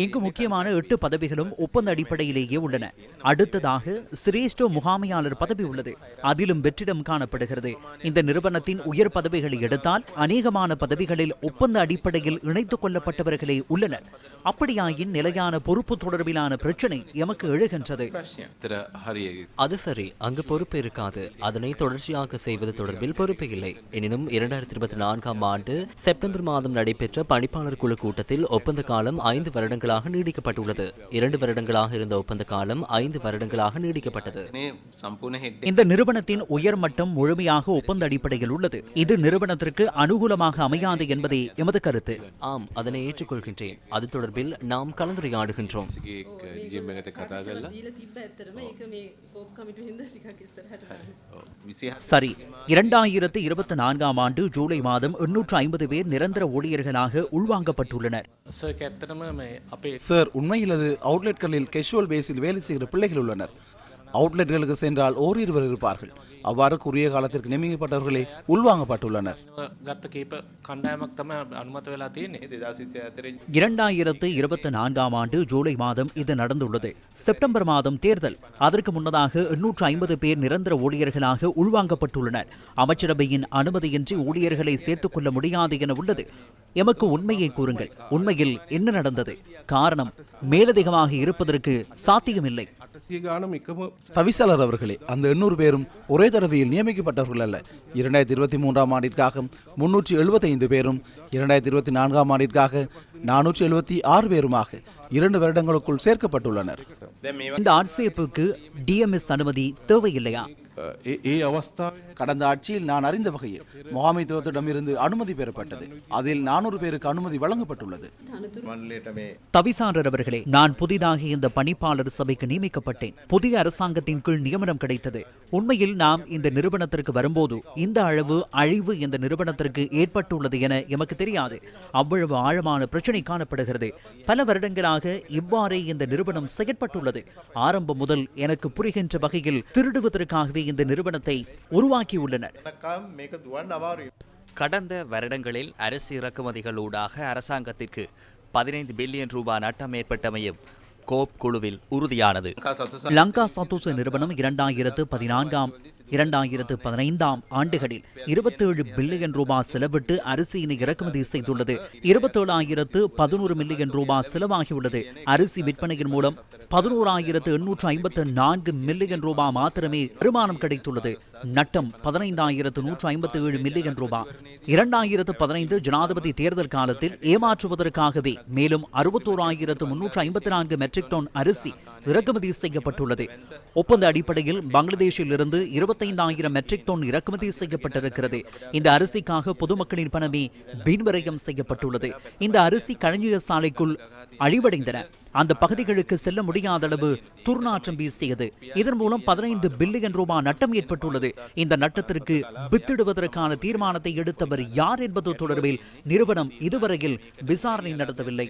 இங்கு முக்கியமான 8 பதவிகளும் ஒப்பந்த அடிப்படையிலேயே உள்ளன. அடுத்ததாக சிரேஷ்ட முகாமையாளர் பதவி உள்ளது. அதிலும் வெற்றிடம் காணப்படுகிறது. இந்த நிறுவனத்தின் உயர் பதவிகளை எடுத்தால் அநேகமான பதவிகளில் ஒப்பந்த அடிப்படையில் இணைத்துக் கொள்ளப்பட்டவர்களே உள்ளனர். அப்படியாயின் நிலையான பொறுப்பு தொடர்பிலான பிரச்சனை எமக்கு எழுகின்றது. அது சரி, அங்கு பொறுப்பு இருக்காது. அதனை தொடர்ச்சியாக செய்வது தொடர்பில் பொறுப்பு இல்லை. எனினும் 2024ஆம் ஆண்டு செப்டம்பர் மாதம் நடைபெற்ற பணிப்பாளர் குழு கூட்டத்தில் ஒப்பந்த காலம் 5 வருடங்களாக நீடிக்கப்பட்டுள்ளது. 2 வருடங்களாக இருந்த ஒப்பந்த காலம் 5 வருடங்களாக நீடிக்கப்பட்டது. இந்த நிறுவனத்தின் உயர்மட்டம் முழுமையாக ஒப்பந்த அடிப்படையில் உள்ளது. இது நிறுவனத்திற்கு அனுகூலமாக அமையாது என்பதே எமது கருத்து. ஆம், அதனை ஏற்றுக்கொள்கின்றேன். அது தொடர்பில் நாம் கலந்துரையாடுகின்றோம். சரி, 2024ஆம் ஆண்டு ஜூலை மாதம் 850 பேர் நிரந்தர ஊழியர்களாக உள்வாங்கப்பட்டுள்ளனர். சார், உண்மையில் அது அவுட்லெட்களில் கேஷுவல் பேஸில் வேலை செய்கிற பிள்ளைகள் உள்ளனர். அவுட்லெட்களுக்கு சென்றால் ஓரிருவர் இருப்பார்கள். அவ்வாறு குறுகிய காலத்திற்கு நியமிக்கப்பட்டவர்களே உள்வாங்கப்பட்டுள்ளனர். 2024ஆம் ஆண்டு ஜூலை மாதம் இது நடந்துள்ளது. செப்டம்பர் மாதம் தேர்தல். அதற்கு முன்னதாக 850 பேர் நிரந்தர ஊழியர்களாக உள்வாங்கப்பட்டுள்ளனர். அமைச்சரவையின் அனுமதியின்றி ஊழியர்களை சேர்த்துக் கொள்ள முடியாது என உள்ளது. எமக்கு உண்மையை கூறுங்கள். உண்மையில் என்ன நடந்தது? காரணம் மேலதிகமாக இருப்பதற்கு சாத்தியமில்லை. தவிசாளர் அவர்களே, அந்த 800 பேரும் ஒரே தடவையில் நியமிக்கப்பட்டவர்கள் அல்ல. 2023ஆம் ஆண்டிற்காக 375 பேரும் 2024ஆம் ஆண்டிற்காக 476 பேருமாக 2 வருடங்களுக்குள் சேர்க்கப்பட்டுள்ளனர். இந்த ஆட்சேர்ப்புக்கு டிஎம்எஸ் அனுமதி தேவையில்லையா? கடந்த ஆட்சியில் நான் அறிந்த வகையில் முகாமைத்துவத்திடமிருந்து அனுமதி பெறப்பட்டது. அதில் 400 பேருக்கு அனுமதி வழங்கப்பட்டுள்ளது. தவிசாளர் அவர்களே, நான் புதிதாக இந்த பணிப்பாளர் சபைக்கு நியமிக்கப்பட்டேன். புதிய அரசாங்கத்தின் கீழ் நியமனம் கிடைத்தது. உண்மையில் நாம் இந்த நிறுவனத்திற்கு வரும்போது இந்த அளவு அழிவு இந்த நிறுவனத்திற்கு ஏற்பட்டுள்ளது என எமக்கு தெரியாது. அவ்வளவு ஆழமான பிரச்சனை காணப்படுகிறது. பல வருடங்களாக இவ்வாறே இந்த நிறுவனம் செயற்பட்டுள்ளது. ஆரம்பம் முதல் எனக்கு புரிகின்ற வகையில் திருடுவதற்காகவே இந்த நிறுவனத்தை உருவாக்கியுள்ளனர். கடந்த வருடங்களில் அரிசி இறக்குமதிகளூடாக அரசாங்கத்திற்கு 15 பில்லியன் ரூபாய் நட்டம் ஏற்பட்டமையும் கோப் குழுவில் உறுதியானது. லங்கா சத்தோச நிறுவனம் 2015ஆம் ஆண்டுகளில் 27 பில்லியன் ரூபாய் செலவிட்டு அரிசியினை இறக்குமதி செய்துள்ளது. 27,011 மில்லியன் ரூபாய் செலவாகியுள்ளது. அரிசி விற்பனையின் மூலம் 11,854 மில்லியன் ரூபாய் மாத்திரமே வருமானம் கிடைத்துள்ளது. நட்டம் 15,157 மில்லியன் ரூபாய். 2015 ஜனாதிபதி தேர்தல் காலத்தில் ஏமாற்றுவதற்காகவே மேலும் 61,354 மெட்ரிக் டன் அரிசி இறக்குமதி செய்யப்பட்டுள்ளது. ஒப்பந்த அடிப்படையில் பங்களாதேஷில் இருந்து 25,000 மெட்ரிக் டன் இறக்குமதி செய்யப்பட்டிருக்கிறது. இந்த அரிசிக்காக பொதுமக்களின் பணமே வீண்விரயம் செய்யப்பட்டுள்ளது. இந்த அரிசி களஞ்சிய சாலைக்குள் அழிவடைந்தன. அந்த பகுதிகளுக்கு செல்ல முடியாத அளவு துர்நாற்றம் வீசியது. இதன் மூலம் 15 பில்லியன் ரூபாய் நட்டம் ஏற்பட்டுள்ளது. இந்த நட்டத்திற்கு வித்திடுவதற்கான தீர்மானத்தை எடுத்தவர் யார் என்பது தொடர்பில் நிறுவனம் இதுவரையில் விசாரணை நடத்தவில்லை.